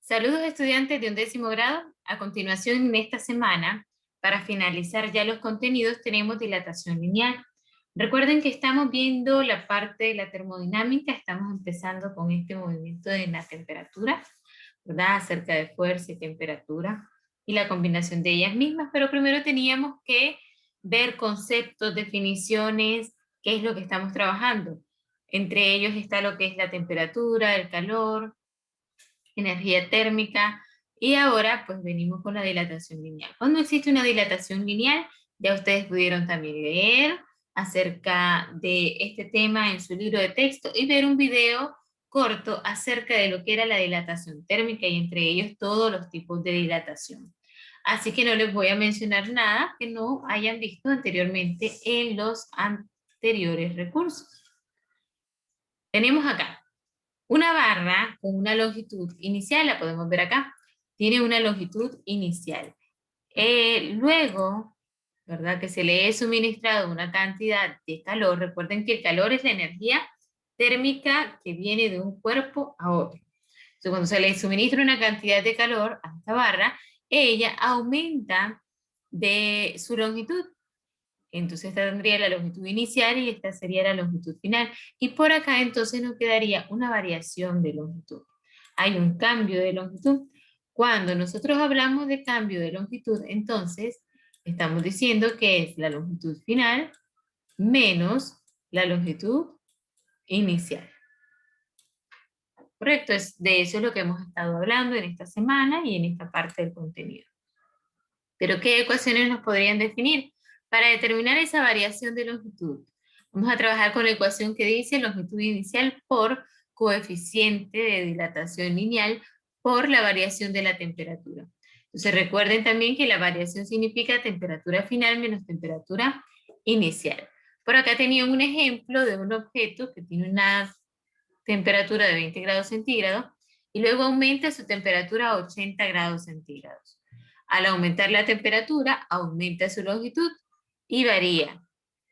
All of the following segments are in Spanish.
Saludos estudiantes de 11º grado. A continuación, en esta semana, para finalizar ya los contenidos, tenemos dilatación lineal. Recuerden que estamos viendo la parte de la termodinámica, estamos empezando con este movimiento de la temperatura, ¿verdad? Acerca de fuerza y temperatura y la combinación de ellas mismas, pero primero teníamos que ver conceptos, definiciones, qué es lo que estamos trabajando. Entre ellos está lo que es la temperatura, el calor, energía térmica, y ahora pues venimos con la dilatación lineal. Cuando existe una dilatación lineal, ya ustedes pudieron también leer acerca de este tema en su libro de texto y ver un video corto acerca de lo que era la dilatación térmica y entre ellos todos los tipos de dilatación. Así que no les voy a mencionar nada que no hayan visto anteriormente en los anteriores recursos. Tenemos acá una barra con una longitud inicial, la podemos ver acá, tiene una longitud inicial. Luego, ¿verdad? Que se le es suministrado una cantidad de calor. Recuerden que el calor es la energía térmica que viene de un cuerpo a otro. Entonces, cuando se le suministra una cantidad de calor a esta barra, ella aumenta de su longitud. Entonces esta tendría la longitud inicial y esta sería la longitud final. Y por acá entonces nos quedaría una variación de longitud. Hay un cambio de longitud. Cuando nosotros hablamos de cambio de longitud, entonces estamos diciendo que es la longitud final menos la longitud inicial. Correcto, de eso es lo que hemos estado hablando en esta semana y en esta parte del contenido. Pero ¿qué ecuaciones nos podrían definir? Para determinar esa variación de longitud, vamos a trabajar con la ecuación que dice longitud inicial por coeficiente de dilatación lineal por la variación de la temperatura. Entonces recuerden también que la variación significa temperatura final menos temperatura inicial. Por acá tenía un ejemplo de un objeto que tiene una temperatura de 20 grados centígrados y luego aumenta su temperatura a 80 grados centígrados. Al aumentar la temperatura, aumenta su longitud y varía,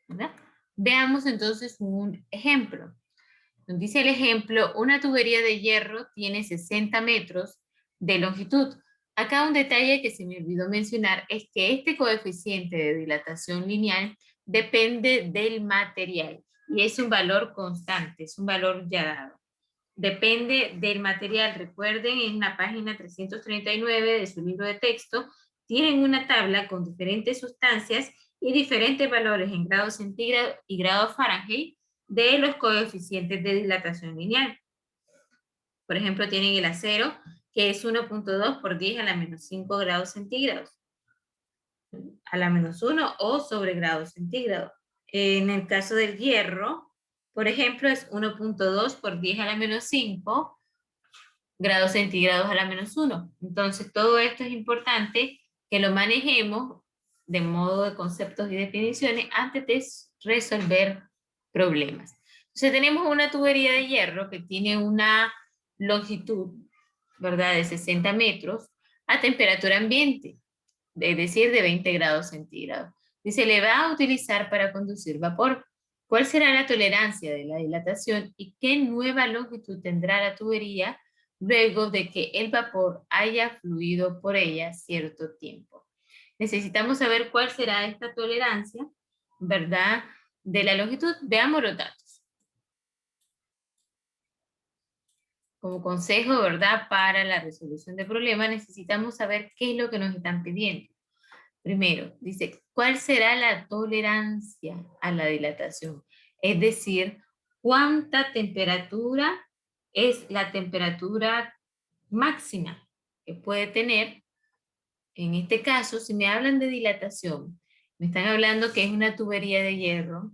¿verdad? Veamos entonces un ejemplo. Nos dice el ejemplo, una tubería de hierro tiene 60 metros de longitud. Acá un detalle que se me olvidó mencionar es que este coeficiente de dilatación lineal depende del material y es un valor constante, es un valor ya dado. Depende del material. Recuerden, en la página 339 de su libro de texto, tienen una tabla con diferentes sustancias y diferentes valores en grados centígrados y grados Fahrenheit de los coeficientes de dilatación lineal. Por ejemplo, tienen el acero, que es 1.2 por 10 a la menos 5 grados centígrados, a la menos 1 o sobre grados centígrados. En el caso del hierro, por ejemplo, es 1.2 por 10 a la menos 5 grados centígrados a la menos 1. Entonces, todo esto es importante que lo manejemos de modo de conceptos y definiciones antes de resolver problemas. Entonces, tenemos una tubería de hierro que tiene una longitud, ¿verdad?, de 60 metros a temperatura ambiente, es decir, de 20 grados centígrados. Y se le va a utilizar para conducir vapor. ¿Cuál será la tolerancia de la dilatación y qué nueva longitud tendrá la tubería luego de que el vapor haya fluido por ella cierto tiempo? Necesitamos saber cuál será esta tolerancia, ¿verdad?, de la longitud. Veamos los datos. Como consejo, ¿verdad?, para la resolución de problemas, necesitamos saber qué es lo que nos están pidiendo. Primero, dice, ¿cuál será la tolerancia a la dilatación? Es decir, ¿cuánta temperatura es la temperatura máxima que puede tener? En este caso, si me hablan de dilatación, me están hablando que es una tubería de hierro,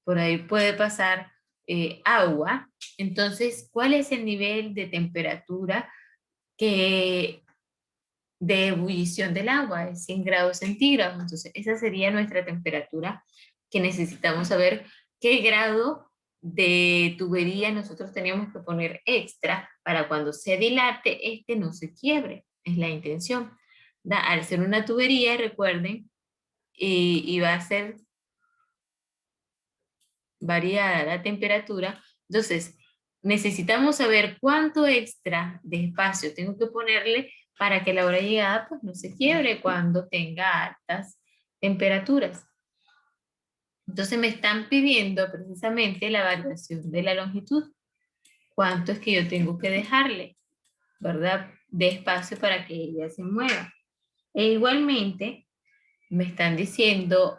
por ahí puede pasar agua. Entonces, ¿cuál es el nivel de temperatura que de ebullición del agua? Es 100 grados centígrados. Entonces, esa sería nuestra temperatura que necesitamos saber qué grado de tubería nosotros tenemos que poner extra para cuando se dilate, este no se quiebre. Es la intención. Al ser una tubería, recuerden, y va a ser variada la temperatura, entonces necesitamos saber cuánto extra de espacio tengo que ponerle para que la hora de llegada pues, no se quiebre cuando tenga altas temperaturas. Entonces me están pidiendo precisamente la variación de la longitud. ¿Cuánto es que yo tengo que dejarle, verdad? De espacio para que ella se mueva. E igualmente me están diciendo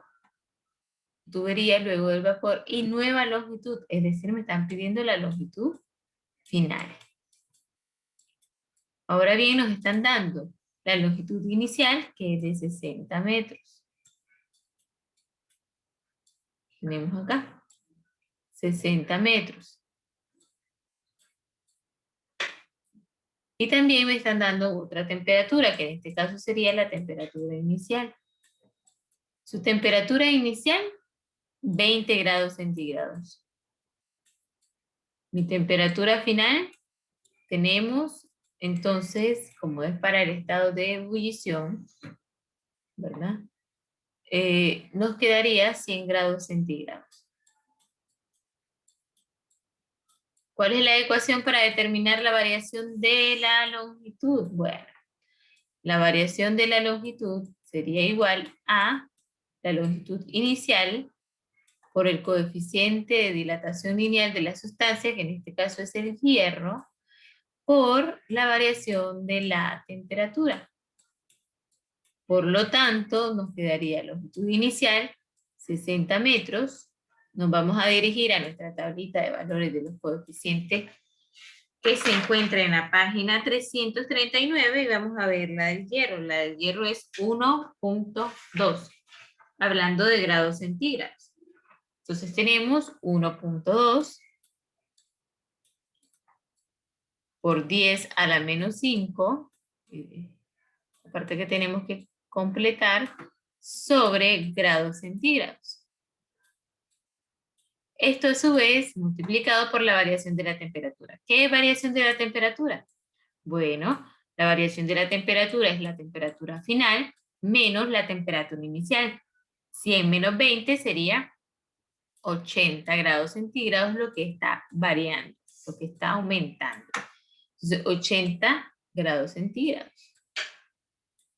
tubería luego del vapor y nueva longitud, es decir, me están pidiendo la longitud final. Ahora bien, nos están dando la longitud inicial, que es de 60 metros. Tenemos acá 60 metros. Y también me están dando otra temperatura, que en este caso sería la temperatura inicial. Su temperatura inicial, 20 grados centígrados. Mi temperatura final, tenemos entonces, como es para el estado de ebullición, ¿verdad? Nos quedaría 100 grados centígrados. ¿Cuál es la ecuación para determinar la variación de la longitud? Bueno, la variación de la longitud sería igual a la longitud inicial por el coeficiente de dilatación lineal de la sustancia, que en este caso es el hierro, por la variación de la temperatura. Por lo tanto, nos quedaría longitud inicial 60 metros. Nos vamos a dirigir a nuestra tablita de valores de los coeficientes que se encuentra en la página 339 y vamos a ver la del hierro. La del hierro es 1.2, hablando de grados centígrados. Entonces tenemos 1.2 por 10 a la menos 5, aparte que tenemos que completar, sobre grados centígrados. Esto a su vez multiplicado por la variación de la temperatura. ¿Qué es variación de la temperatura? Bueno, la variación de la temperatura es la temperatura final menos la temperatura inicial. 100 menos 20 sería 80 grados centígrados, lo que está variando, lo que está aumentando. Entonces, 80 grados centígrados.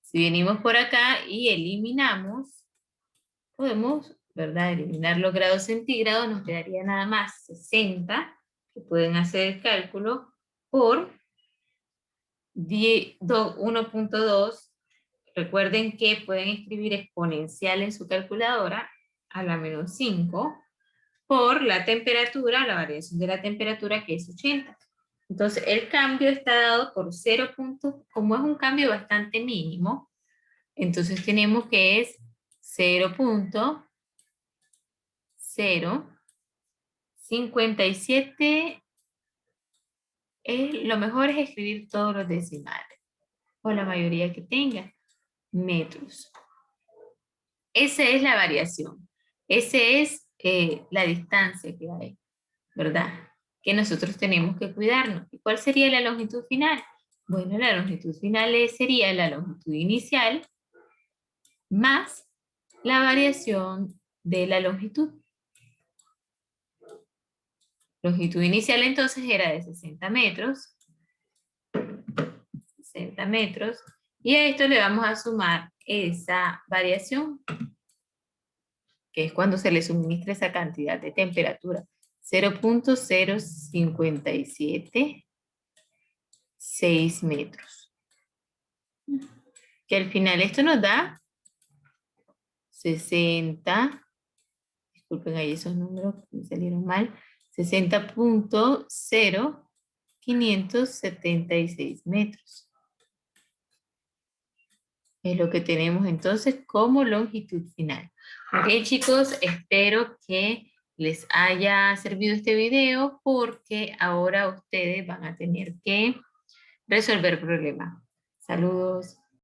Si venimos por acá y eliminamos, podemos, ¿verdad?, eliminar los grados centígrados, nos quedaría nada más 60, que pueden hacer el cálculo, por 1.2. Recuerden que pueden escribir exponencial en su calculadora a la menos 5 por la temperatura, la variación de la temperatura, que es 80. Entonces el cambio está dado por 0. Como es un cambio bastante mínimo, entonces tenemos que es 0.057. Lo mejor es escribir todos los decimales, o la mayoría que tenga, metros. Esa es la variación. Esa es la distancia que hay, ¿verdad? Que nosotros tenemos que cuidarnos. ¿Y cuál sería la longitud final? Bueno, la longitud final sería la longitud inicial más la variación de la longitud. Longitud inicial entonces era de 60 metros. 60 metros. Y a esto le vamos a sumar esa variación, que es cuando se le suministra esa cantidad de temperatura. 0.0576 metros. Que al final esto nos da 60, disculpen ahí esos números me salieron mal, 60.0576 metros. Es lo que tenemos entonces como longitud final. Ok, chicos, espero que les haya servido este video porque ahora ustedes van a tener que resolver problemas. Saludos.